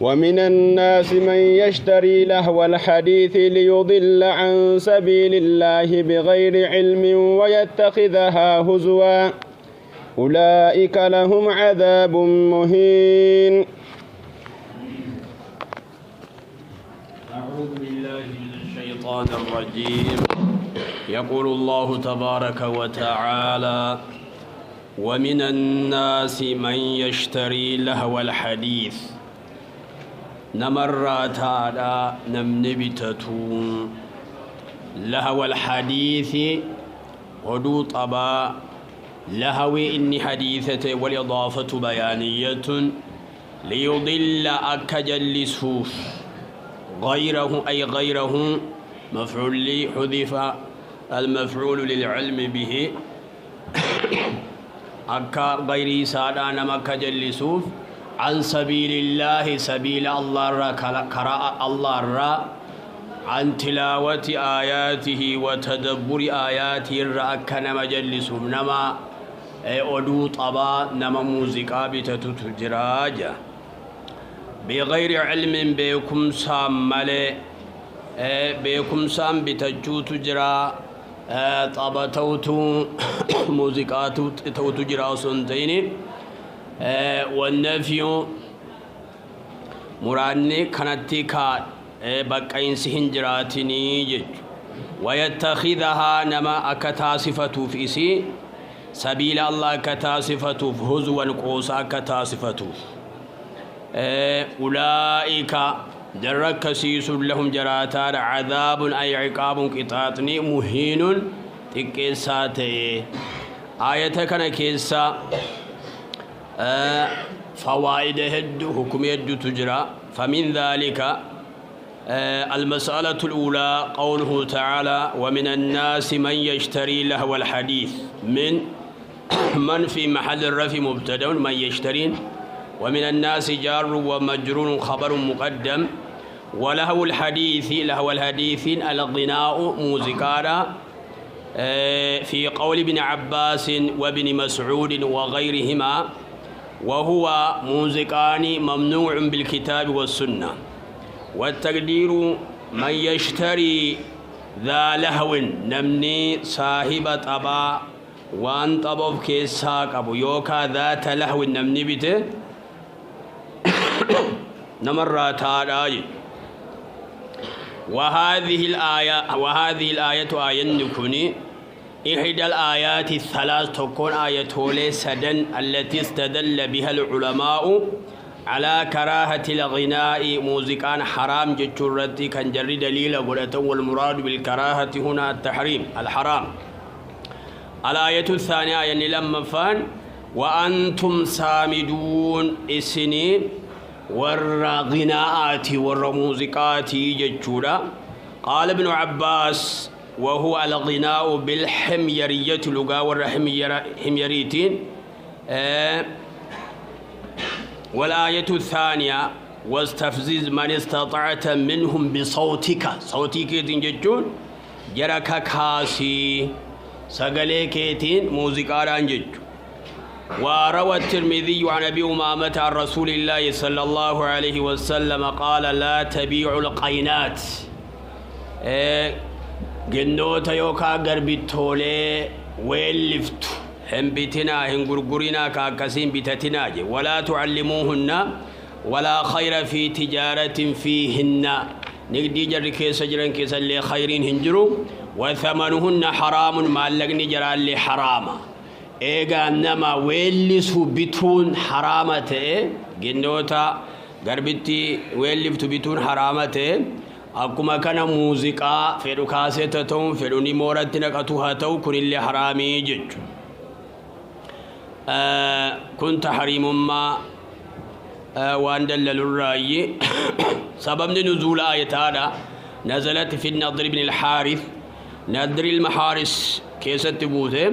ومن الناس من يشتري لهو الحديث ليضل عن سبيل الله بغير علم ويتخذها هزوا أولئك لهم عذاب مهين. أعوذ بالله من الشيطان الرجيم. يقول الله تبارك وتعالى: ومن الناس من يشتري لهو الحديث. نمرات على نمنبتتون لهو الحديث ودو طبا لهوي إني حديثة والإضافة بيانية ليضل أكجلسه غيره أي غيره مفعول لي حذف المفعول للعلم به أكا غيري سادانا مكا جلسوف عن سبيل الله سبيل الله را كراء الله را عن تلاوة آياته وتدبر آياته را أكا مجلسوف نما أدو طبا نما موزيكا بتتجراجا بغير علم بكم سام ملي بكم سام بتجوت جرا طبا توتو موزيكات توتو جرا سنتين والنفي مراني كانت كا بقين سهن جراتني جج ويتخذها نما أكتاسفة في سي سبيل الله كتاسفة هزوا قوسا كتاسفة أولئك درك سيس لهم جراتار عذاب أي عقاب قطاطني مهين تكيساتي آية كان كيسا فوائد هد حكم يد تجرى فمن ذلك المسألة الأولى قوله تعالى: ومن الناس من يشتري لهو الحديث. من في محل الرفع مبتدأ من يشترين، ومن الناس جار ومجرور خبر مقدم. ولهو الحديث لهو الحديث الغناء موزيكارا في قول ابن عباس وابن مسعود وغيرهما، وهو موزيكان ممنوع بالكتاب والسنة. والتقدير من يشتري ذا لهو نمني صاحب طبا وان طبب كيساك أبو يوكا ذات لهو نمني بته نمرات هذا. وهذه الآية آية نكوني إحدى الآيات الثلاث تكون آية سدن التي استدل بها العلماء على كراهة الغناء موزيكان حرام جتشرتي كان جري دليل قلته، والمراد بالكراهة هنا التحريم الحرام. الآية الثانية يعني لما فان وأنتم سامدون السنين والغناءات والموزيكات جتشورا. قال ابن عباس: وهو الغناء بالحميرية لغة والحميريتين. والآية الثانية: واستفزز من استطعت منهم بصوتك. صوتك جتشون جرك كاسي سقليكيتين موزيكاران جتشون. وروى الترمذي عن أبي أمامة عن رسول الله صلى الله عليه وسلم قال: لا تبيع القينات. جنوتا يوكا غربيتولي ويلفتو هم بيتنا هم غرغرينا كاكاسين بيتتنا ولا تعلموهن ولا خير في تجارة فيهن. نقدي جر كيس جرن كيس اللي خيرين هنجرو وثمنهن حرام ما لغني جرى اللي حراما. إيغا نما ويلسو بيتون حرامته جنوتا غربيتي ويلفتو بيتون حرامته. أكما كان موسيقى فيرو كاسيتا توم فيرو نيمورتنا كتوها تو كن اللي حرامي جج. كنت حريم ما واندل الرأي. سبب نزول آية هذا نزلت في النضر بن الحارث. نضر المحارس كيسة تبوته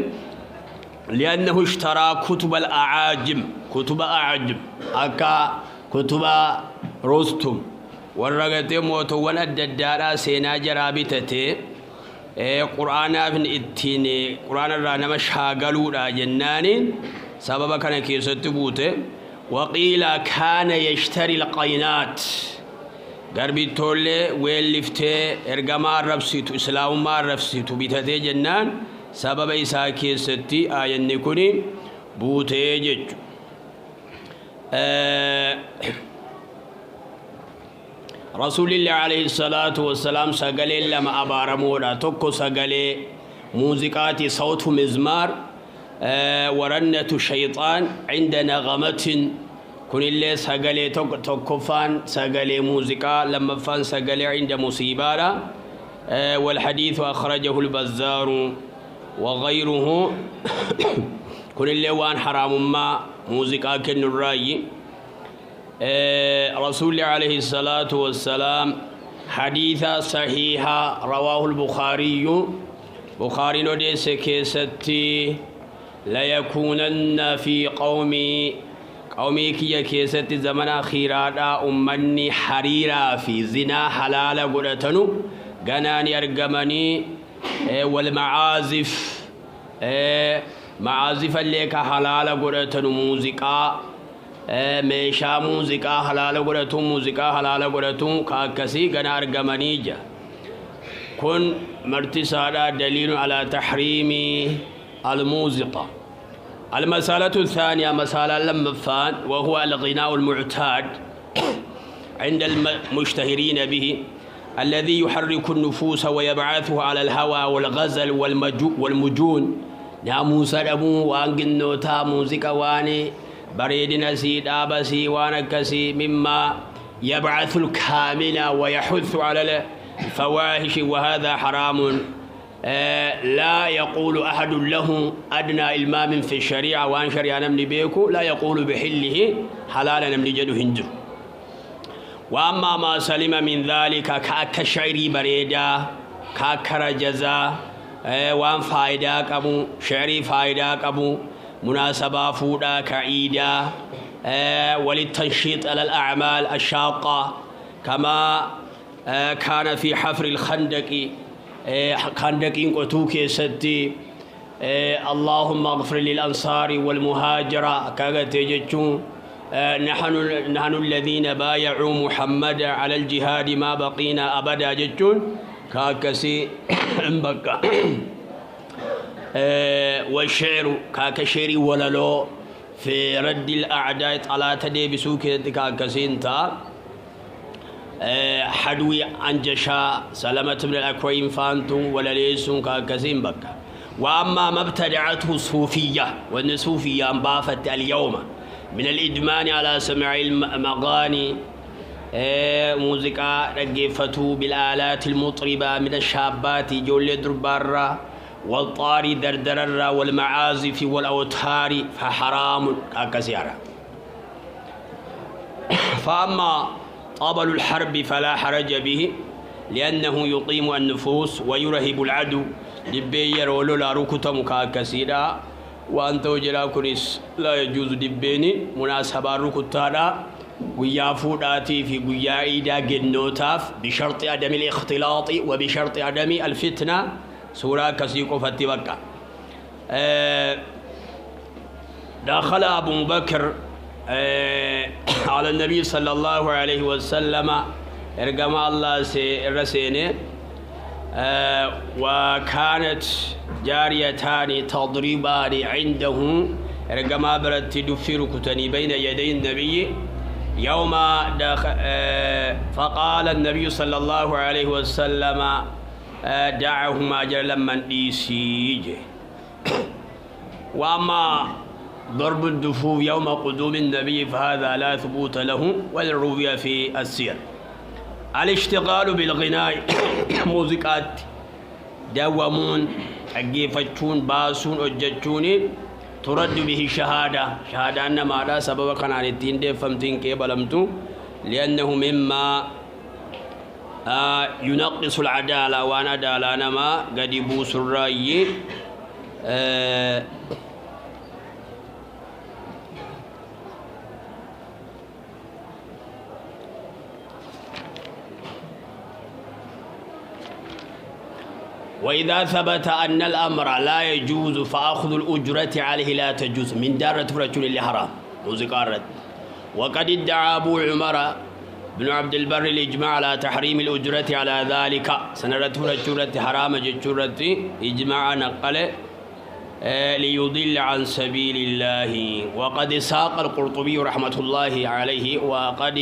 لأنه اشترى كتب الأعاجم. كتب أعاجم أكا كتب رستم والرغتي موتو ولد الدارا سينا جرابتته قرآن ابن اتيني قرآن الرانا مش هاقلو را جناني سبب كان كيسة تبوته وقيل كان يشتري القينات قربي تولي ويلفتي إرقما رفسيتو إسلام ما رفسيتو بيتاتي جنان سبب إساكي ستي آية نكوني بوتي جج رسول الله عليه الصلاة والسلام سقلي لما أبارمونا توكو سقلي موسيقاتي صوت مزمار ورنة الشيطان عند نغمة كن اللي سقلي توكفان سقلي موسيقى لما فان سقلي عند مصيبارا والحديث أخرجه البزار وغيره كن اللي وان حرام ما موسيقى كن الرأي رسول الله عليه الصلاة والسلام حديثة صحيحة رواه البخاري بخاري نديس كيستي لا يكونن في قومي كي كيستي زمن أخيرا أمني حريرا في زنا حلال قلتنو غناني أرقمني والمعازف معازف اللي كحلال قلتنو موسيقى meeshaa muuziqaa halaala godhatuun muuziqaa halaala godhatuun kaakkasii gana argamaniija kun martisaadhaa daliilun alaa tahriimi almuuziqa المسألة الثانية مسألة لمفان وهو الغناء المعتاد عند المشتهرين به الذي يحرك النفوس ويبعثه على الهوى والغزل والمجون ناموس أبو وانجنوتا موسيقى واني بريدنا سيد آبسي وانكسي مما يبعث الكامل ويحث على الفواحش وهذا حرام لا يقول أحد له أدنى إلمام في الشريعة وأن شريعة نمني بيكو لا يقول بحله حلالا نمني جدو هندو وأما ما سلم من ذلك كشعري بريدا كرجزا وان فايداك أبو شعري فايداك أبو مناسبة فودا كعيدة وللتنشيط على الأعمال الشاقة كما كان في حفر الخندق خندق قطوك ستي اللهم اغفر للأنصار والمهاجرة كاغتجتون نحن الذين بايعوا محمد على الجهاد ما بقينا أبدا جتون كاكسي بقى والشعر كاكشيري وللو في رد الأعداء على تدي بسوك كاكسين تا حدوي أنجشا سلامة بن الأكوين فانتم ولا ليسون كاكسين بكا وأما ما ابتدعته الصوفية والنصوفية انبافت اليوم من الإدمان على سماع المغاني موسيقى رقفتو بالآلات المطربة من الشابات جول دربارة والطاري دردرر والمعازف والأوتار فحرام كاكسيارا فأما طبل الحرب فلا حرج به لأنه يقيم النفوس ويرهب العدو دبير ولولا ركتم كاكسيرا وأنت وجلا كنس لا يجوز دبيني مناسبة ركتانا ويافوداتي في قيائدا جنوتاف بشرط عدم الاختلاط وبشرط عدم الفتنة سورة كسيكو فتبكى دخل أبو بكر على النبي صلى الله عليه وسلم ارقم الله الرسيني وكانت جاريتان تضربان عنده ارقم برت دفر كتني بين يدي النبي يوم فقال النبي صلى الله عليه وسلم دعهما جلما ديسيج وأما ضرب الدفوف يوم قدوم النبي فهذا لا ثبوت له والروي في السير الاشتغال بالغناء موسيقات دوامون أجيفتون باسون أجتوني ترد به شهادة أن ما لا سبب كان عن التين دي فمتين كيبلمتو لأنه مما ينقص العدالة وأنا عدالة ما قد يبوس الرأي وإذا ثبت أن الأمر لا يجوز فأخذ الأجرة عليه لا تجوز من دارة رجل اللي حرام موسيقى وقد ادعى أبو عمر بن عبد البر الإجماع على تحريم الأجرة على ذلك سنرته الجرة حرام جرة إجماع نقل ليضل عن سبيل الله. وقد ساق القرطبي رحمة الله عليه وقد